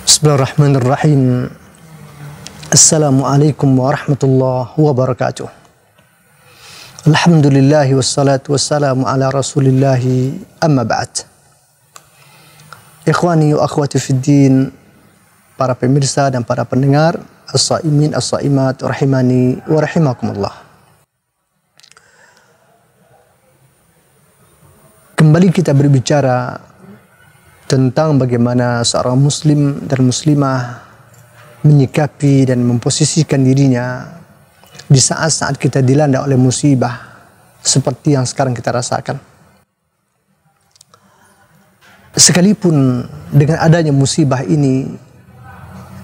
Bismillahirrahmanirrahim. Assalamualaikum warahmatullahi wabarakatuh. Alhamdulillahi wassalatu wassalamu ala rasulillahi amma ba'd. Ikhwani wa akhwati fid din, para pemirsa dan para pendengar, as-saimin as-saimat rahimani wa rahimakumullah. Kembali kita berbicara tentang bagaimana seorang muslim dan muslimah menyikapi dan memposisikan dirinya di saat-saat kita dilanda oleh musibah seperti yang sekarang kita rasakan. Sekalipun dengan adanya musibah ini,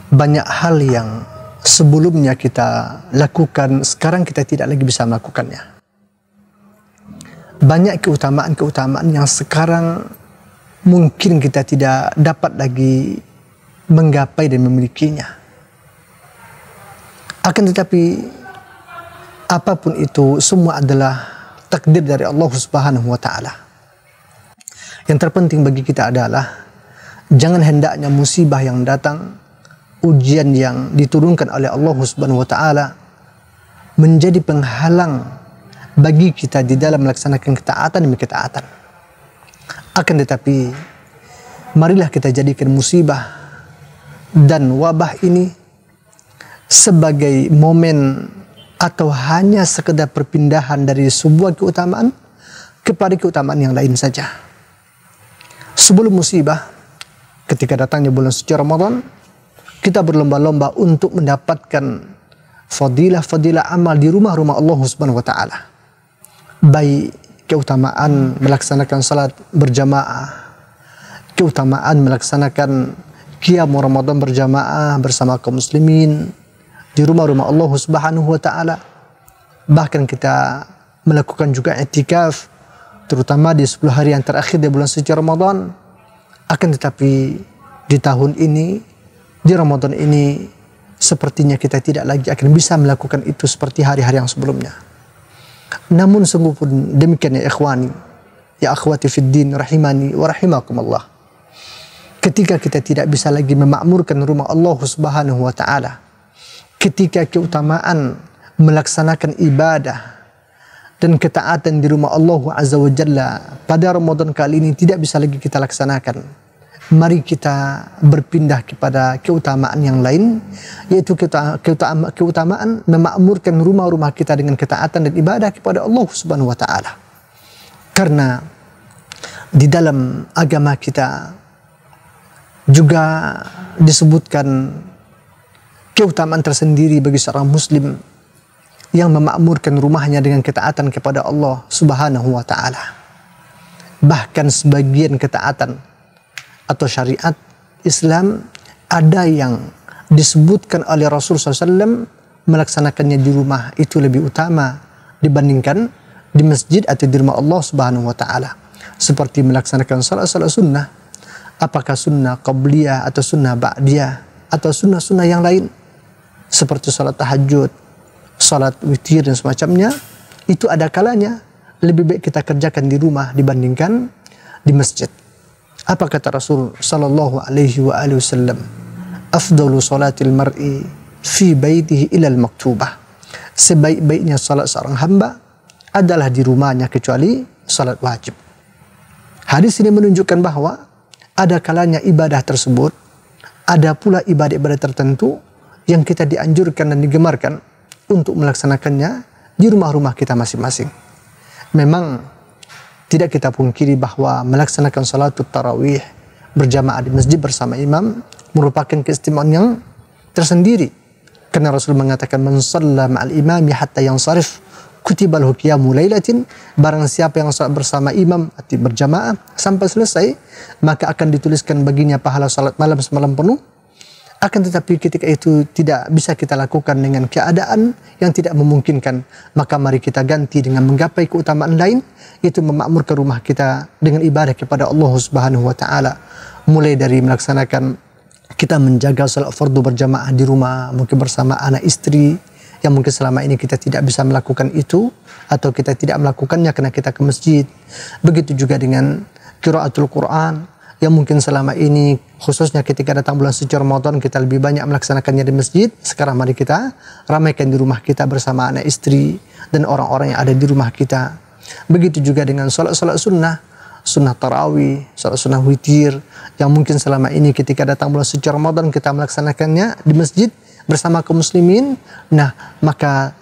banyak hal yang sebelumnya kita lakukan, sekarang kita tidak lagi bisa melakukannya. Banyak keutamaan-keutamaan yang sekarang mungkin kita tidak dapat lagi menggapai dan memilikinya. Akan tetapi apapun itu, semua adalah takdir dari Allah Subhanahu wa Ta'ala. Yang terpenting bagi kita adalah jangan hendaknya musibah yang datang, ujian yang diturunkan oleh Allah Subhanahu wa Ta'ala menjadi penghalang bagi kita di dalam melaksanakan ketaatan demi ketaatan. Akan tetapi marilah kita jadikan musibah dan wabah ini sebagai momen atau hanya sekedar perpindahan dari sebuah keutamaan kepada keutamaan yang lain saja. Sebelum musibah, ketika datangnya bulan suci Ramadan, kita berlomba-lomba untuk mendapatkan fadilah-fadilah amal di rumah-rumah Allah Subhanahu wa Ta'ala. Baik keutamaan melaksanakan salat berjamaah, keutamaan melaksanakan qiyam Ramadan berjamaah bersama kaum muslimin di rumah-rumah Allah Subhanahu wa Ta'ala. Bahkan kita melakukan juga i'tikaf, terutama di 10 hari yang terakhir di bulan suci Ramadan. Akan tetapi di tahun ini, di Ramadan ini, sepertinya kita tidak lagi akan bisa melakukan itu seperti hari-hari yang sebelumnya. Namun sungguh pun demikian ya ikhwani, ya akhwati fid din rahimani wa rahimakumullah. Ketika kita tidak bisa lagi memakmurkan rumah Allah Subhanahu wa Ta'ala, ketika keutamaan melaksanakan ibadah dan ketaatan di rumah Allah Azza wa Jalla pada Ramadan kali ini tidak bisa lagi kita laksanakan, mari kita berpindah kepada keutamaan yang lain, yaitu keutamaan memakmurkan rumah-rumah kita dengan ketaatan dan ibadah kepada Allah Subhanahu wa Ta'ala. Karena di dalam agama kita juga disebutkan keutamaan tersendiri bagi seorang muslim yang memakmurkan rumahnya dengan ketaatan kepada Allah Subhanahu wa Ta'ala. Bahkan sebagian ketaatan atau syariat Islam ada yang disebutkan oleh Rasulullah SAW melaksanakannya di rumah itu lebih utama dibandingkan di masjid atau di rumah Allah Subhanahu wa Ta'ala. Seperti melaksanakan salat-salat sunnah, apakah sunnah qabliyah atau sunnah ba'diyah atau sunnah-sunnah yang lain seperti salat tahajud, salat witir dan semacamnya, itu ada kalanya lebih baik kita kerjakan di rumah dibandingkan di masjid. Apa kata Rasul sallallahu alaihi wa alihi wasallam? Afdalu salatil mar'i fi baitihi ila al-maktubah. Sebaik-baiknya salat seorang hamba adalah di rumahnya kecuali salat wajib. Hadis ini menunjukkan bahwa ada kalanya ibadah tersebut, ada pula ibadah-ibadah tertentu yang kita dianjurkan dan digemarkan untuk melaksanakannya di rumah-rumah kita masing-masing. Memang tidak kita pungkiri bahwa melaksanakan salatul tarawih berjamaah di masjid bersama imam merupakan keistimewaan yang tersendiri. Karena Rasul mengatakan, man shalla ma'al imami hatta yansarif kutiba lahu qiyamu lailatin. Barang siapa yang salat bersama imam atau berjamaah sampai selesai, maka akan dituliskan baginya pahala salat malam semalam penuh. Akan tetapi ketika itu tidak bisa kita lakukan dengan keadaan yang tidak memungkinkan, maka mari kita ganti dengan menggapai keutamaan lain, yaitu memakmurkan rumah kita dengan ibadah kepada Allah Subhanahu wa Ta'ala. Mulai dari melaksanakan kita menjaga salat fardu berjamaah di rumah, mungkin bersama anak istri yang mungkin selama ini kita tidak bisa melakukan itu, atau kita tidak melakukannya karena kita ke masjid. Begitu juga dengan qiraatul Quran, yang mungkin selama ini khususnya ketika datang bulan suci Ramadan kita lebih banyak melaksanakannya di masjid, sekarang mari kita ramaikan di rumah kita bersama anak istri dan orang-orang yang ada di rumah kita. Begitu juga dengan sholat-sholat sunnah tarawih, sholat sunnah witir yang mungkin selama ini ketika datang bulan suci Ramadan kita melaksanakannya di masjid bersama kaum muslimin. Nah, maka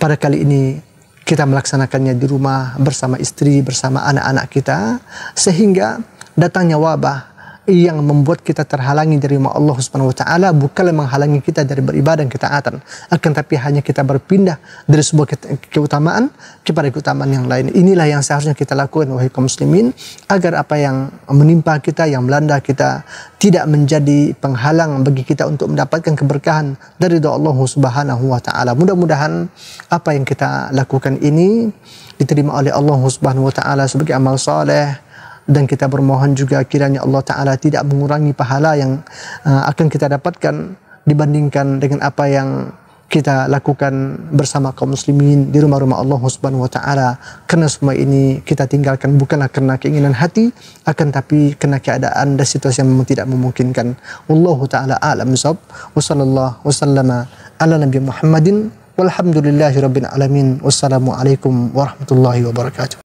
pada kali ini kita melaksanakannya di rumah bersama istri, bersama anak-anak kita, sehingga datangnya wabah yang membuat kita terhalangi dari rumah Allah Subhanahu wa taala bukanlah menghalangi kita dari beribadah dan ketaatan, akan tapi hanya kita berpindah dari sebuah keutamaan kepada keutamaan yang lain. Inilah yang seharusnya kita lakukan wahai kaum muslimin, agar apa yang menimpa kita, yang melanda kita tidak menjadi penghalang bagi kita untuk mendapatkan keberkahan dari doa Allah Subhanahu wa taala. Mudah-mudahan apa yang kita lakukan ini diterima oleh Allah Subhanahu wa taala sebagai amal saleh. Dan kita bermohon juga kiranya Allah Ta'ala tidak mengurangi pahala yang akan kita dapatkan dibandingkan dengan apa yang kita lakukan bersama kaum muslimin di rumah-rumah Allah Subhanahu wa taala. Karena semua ini kita tinggalkan bukanlah karena keinginan hati, akan tapi karena keadaan dan situasi yang memang tidak memungkinkan. Wallahu taala a'lam bishawab. Wa sallallahu wasallama ala nabiy Muhammadin walhamdulillahirabbil alamin. Wassalamu alaikum warahmatullahi wabarakatuh.